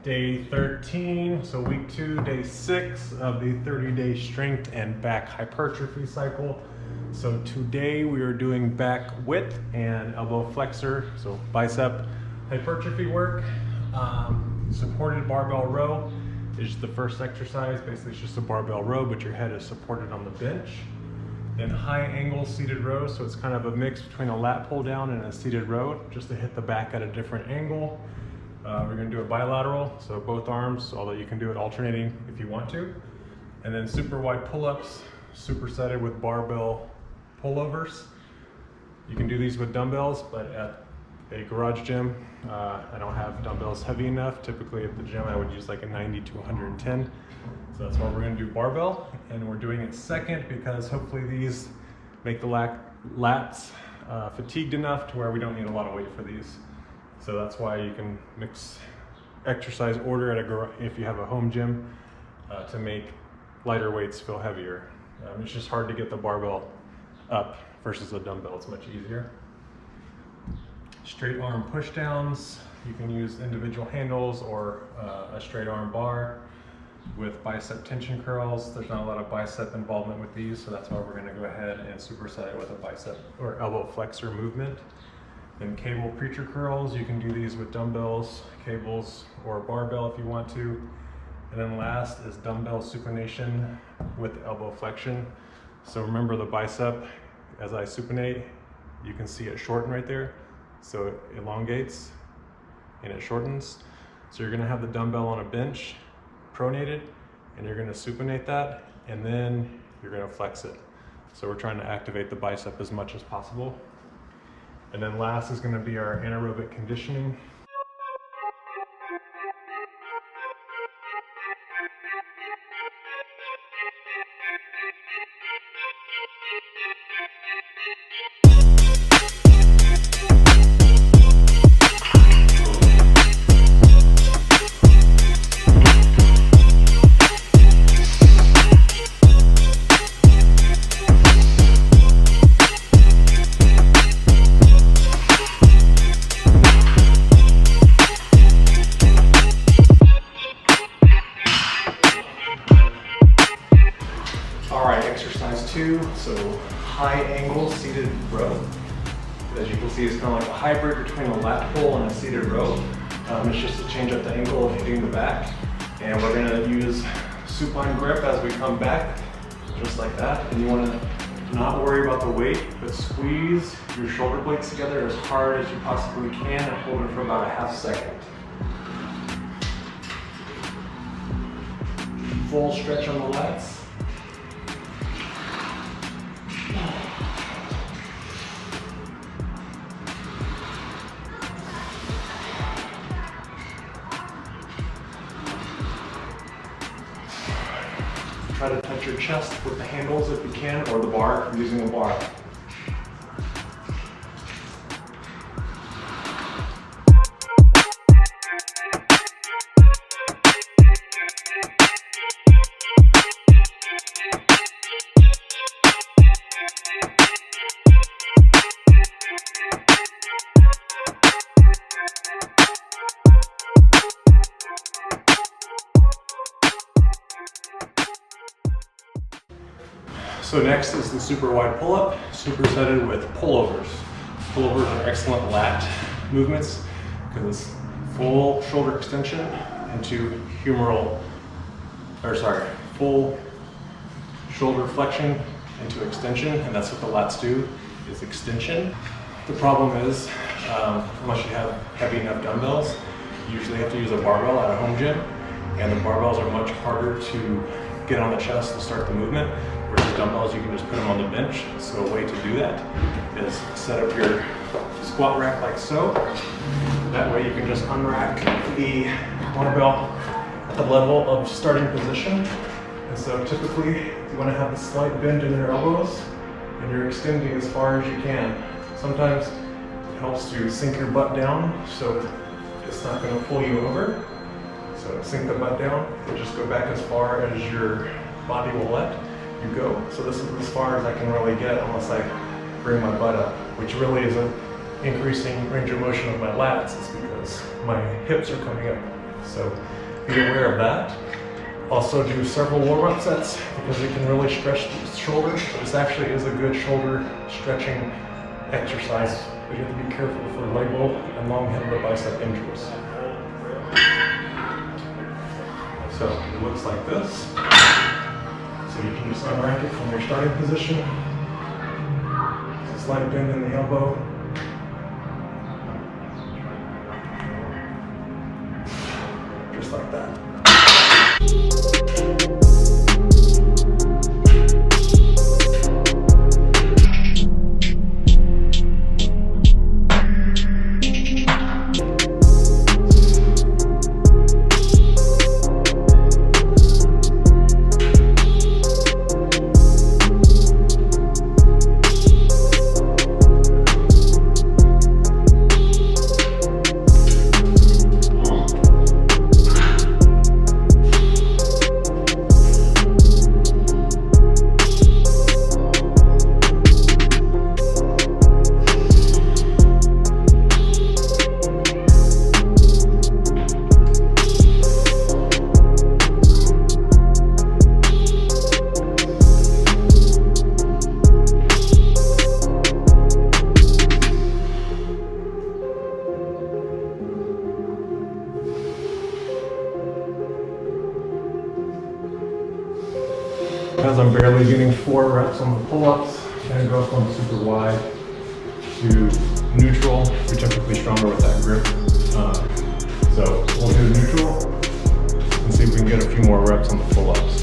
Day 13, so week 2, day 6 of the 30-day strength and back hypertrophy cycle. So today we are doing back width and elbow flexor, so bicep hypertrophy work. Supported barbell row is the first exercise. Basically it's just a barbell row, but your head is supported on the bench. Then high angle seated row, so it's kind of a mix between a lat pull down and a seated row, just to hit the back at a different angle. We're going to do a bilateral, so both arms, although you can do it alternating if you want to. And then super wide pull-ups, supersetted with barbell pullovers. You can do these with dumbbells, but at a garage gym, I don't have dumbbells heavy enough. Typically at the gym I would use like a 90 to 110. So that's why we're going to do barbell, and we're doing it second because hopefully these make the lats fatigued enough to where we don't need a lot of weight for these. So that's why you can mix exercise order at a garage if you have a home gym to make lighter weights feel heavier. It's just hard to get the barbell up versus a dumbbell. It's much easier. Straight arm push downs. You can use individual handles or a straight arm bar with bicep tension curls. There's not a lot of bicep involvement with these, so that's why we're going to go ahead and superset it with a bicep or elbow flexor movement. Then cable preacher curls, you can do these with dumbbells, cables, or barbell if you want to. And then last is dumbbell supination with elbow flexion. So remember the bicep, as I supinate, you can see it shorten right there. So it elongates and it shortens. So you're gonna have the dumbbell on a bench, pronated, and you're gonna supinate that, and then you're gonna flex it. So we're trying to activate the bicep as much as possible. And then last is going to be our anaerobic conditioning. Exercise 2, so high angle seated row. As you can see, it's kind of like a hybrid between a lat pull and a seated row. It's just to change up the angle of hitting the back. And we're going to use supine grip as we come back, just like that. And you want to not worry about the weight, but squeeze your shoulder blades together as hard as you possibly can and hold it for about a half second. Full stretch on the lats. Try to touch your chest with the handles if you can, or the bar if you're using a bar. So next is the super wide pull-up, supersetted with pullovers. Pullovers are excellent lat movements because it's full shoulder extension into full shoulder flexion into extension, and that's what the lats do, is extension. The problem is, unless you have heavy enough dumbbells, you usually have to use a barbell at a home gym, and the barbells are much harder to get on the chest to start the movement. Whereas dumbbells, you can just put them on the bench. So a way to do that is set up your squat rack like so. That way you can just unrack the barbell at the level of starting position. And so typically you want to have a slight bend in your elbows and you're extending as far as you can. Sometimes it helps to sink your butt down so it's not going to pull you over. So sink the butt down and just go back as far as your body will let you go. So this is as far as I can really get unless I bring my butt up, which really isn't increasing range of motion of my lats. It's because my hips are coming up. So be aware of that. Also do several warm-up sets because it can really stretch the shoulder. This actually is a good shoulder stretching exercise, but you have to be careful for leg roll and long-handled bicep injuries. So it looks like this. So you can just unrack it from your starting position. Slight bend in the elbow. Just like that. Because I'm barely getting 4 reps on the pull-ups, and go from super wide to neutral. You're typically stronger with that grip. So we'll do neutral and see if we can get a few more reps on the pull-ups.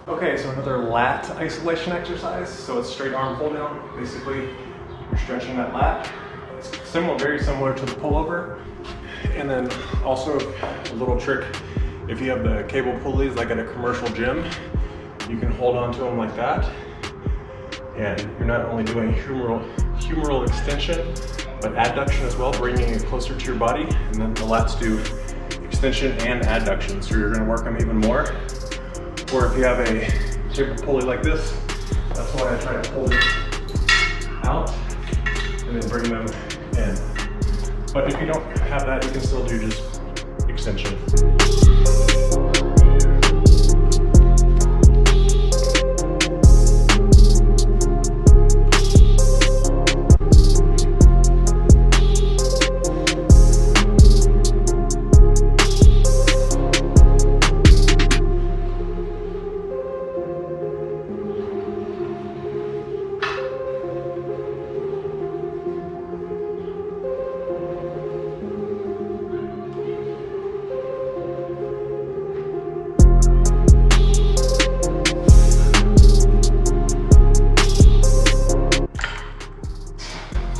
Okay, so another lat isolation exercise. So it's straight arm pull down. Basically, you're stretching that lat. It's similar, very similar to the pullover. And then also a little trick, if you have the cable pulleys like at a commercial gym, you can hold on to them like that. And you're not only doing humeral extension, but adduction as well, bringing it closer to your body. And then the lats do extension and adduction, so you're gonna work them even more. Or if you have a cable pulley like this, that's why I try to pull this out and then bring them in. But if you don't have that, you can still do just extension.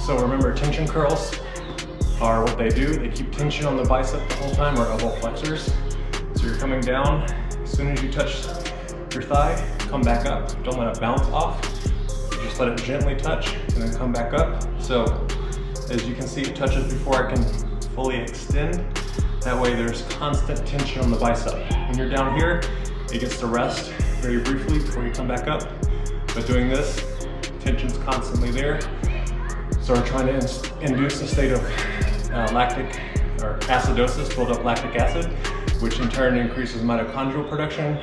So remember, tension curls are what they do. They keep tension on the bicep the whole time, or elbow flexors. So you're coming down, as soon as you touch your thigh, come back up. Don't let it bounce off. Just let it gently touch and then come back up. So as you can see, it touches before I can fully extend. That way there's constant tension on the bicep. When you're down here, it gets to rest very briefly before you come back up. But doing this, tension's constantly there. So we're trying to induce a state of lactic or acidosis, build up lactic acid, which in turn increases mitochondrial production.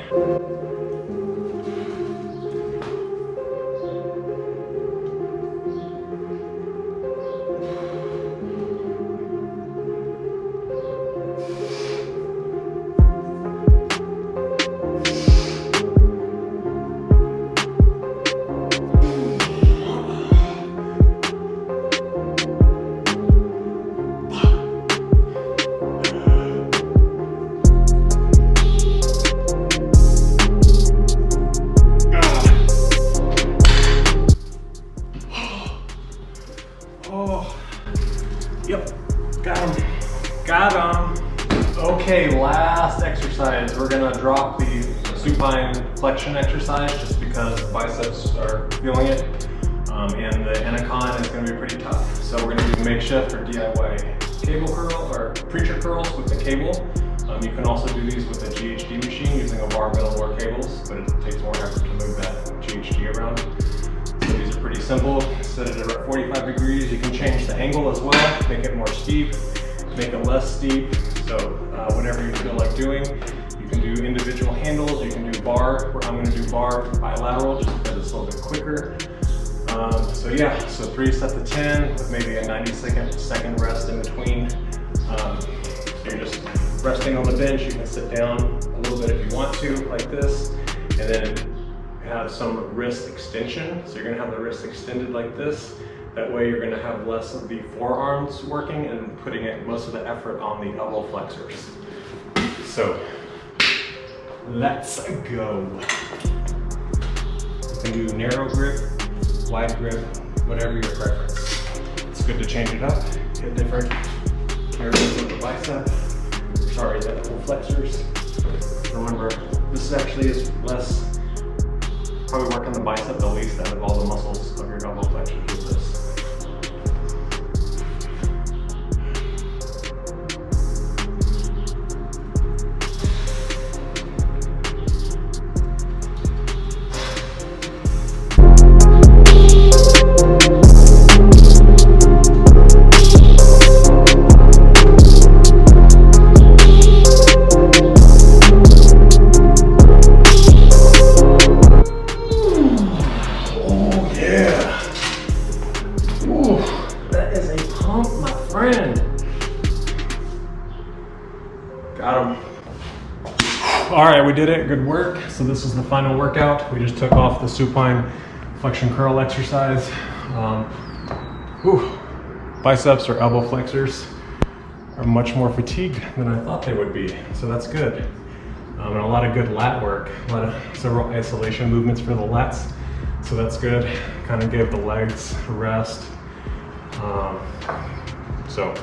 exercise, we're gonna drop the supine flexion exercise just because biceps are feeling it. And the ANACON is gonna be pretty tough. So we're gonna do makeshift or DIY cable curl or preacher curls with the cable. You can also do these with a GHD machine using a barbell or cables, but it takes more effort to move that GHD around. So these are pretty simple. Set it at 45 degrees. You can change the angle as well, make it more steep, make it less steep. So whatever you feel like doing. You can do individual handles, you can do bar. I'm gonna do bar bilateral just because it's a little bit quicker. So yeah, so 3 sets of 10 with maybe a 90-second rest in between. So you're just resting on the bench. You can sit down a little bit if you want to, like this, and then have some wrist extension. So you're gonna have the wrist extended like this. That way you're gonna have less of the forearms working and putting most of the effort on the elbow flexors. So let's go. You can do narrow grip, wide grip, whatever your preference. It's good to change it up, hit different areas of the bicep. Sorry, the elbow flexors. Remember, this actually is less, probably work on the bicep the least out of all the muscles of your elbow flexors with this. Got him. All right, we did it, good work. So this is the final workout. We just took off the supine flexion curl exercise. Biceps or elbow flexors are much more fatigued than I thought they would be. So that's good. And a lot of good lat work, several isolation movements for the lats. So that's good. Kind of gave the legs a rest. So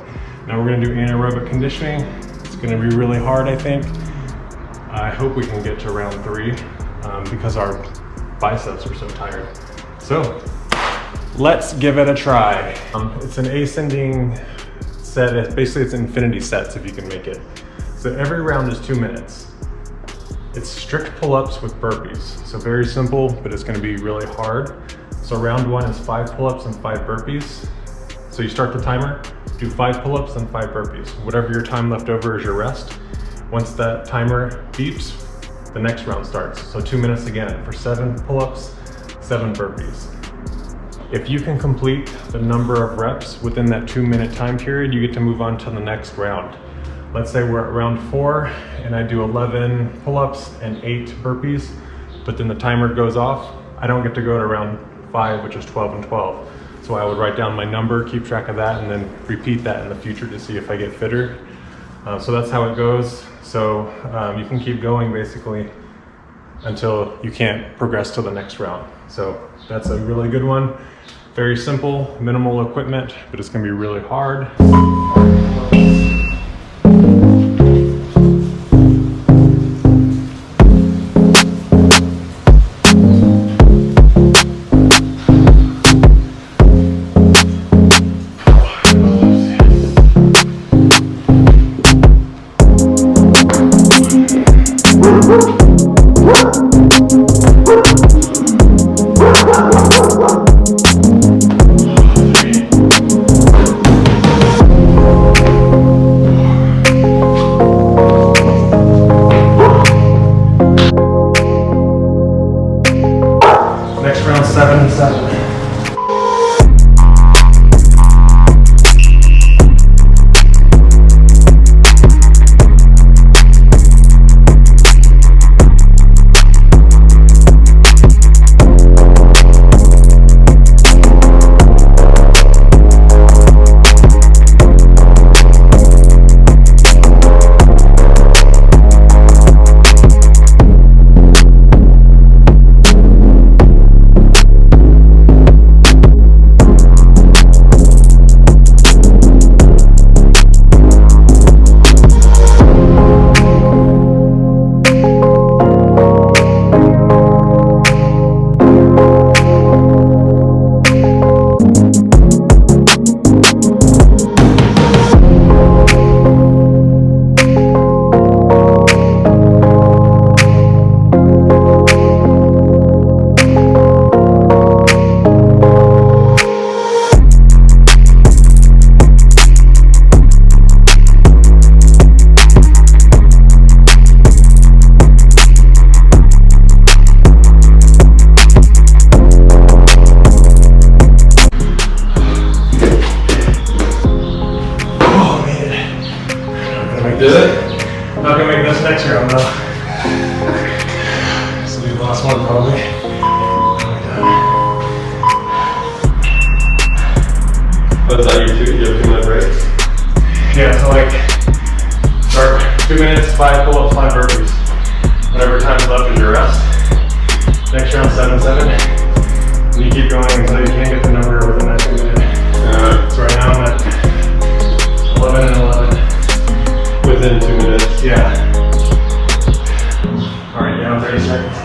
now we're gonna do anaerobic conditioning. It's gonna be really hard, I think. I hope we can get to round 3 because our biceps are so tired. So let's give it a try. It's an ascending set. Basically it's infinity sets if you can make it. So every round is 2 minutes. It's strict pull-ups with burpees. So very simple, but it's gonna be really hard. So round 1 is 5 pull-ups and 5 burpees. So you start the timer, do 5 pull-ups and 5 burpees. Whatever your time left over is your rest. Once that timer beeps, the next round starts. So 2 minutes again for 7 pull-ups, 7 burpees. If you can complete the number of reps within that 2-minute time period, you get to move on to the next round. Let's say we're at round 4 and I do 11 pull-ups and 8 burpees, but then the timer goes off. I don't get to go to round 5, which is 12 and 12. So I would write down my number, keep track of that, and then repeat that in the future to see if I get fitter. So that's how it goes. So you can keep going basically until you can't progress to the next round. So that's a really good one. Very simple, minimal equipment, but it's gonna be really hard. Next round, 7 and 7. Last one probably. What's that, you have 2 minute breaks? Yeah, so like, start 2 minutes, 5 pull-ups, 5 burpees. Whatever time's left is your rest. Next round 7-7. And you keep going until you can't get the number within that 2 minutes. So right now I'm at 11 and 11. Within 2 minutes? Yeah. All right, down 30 seconds.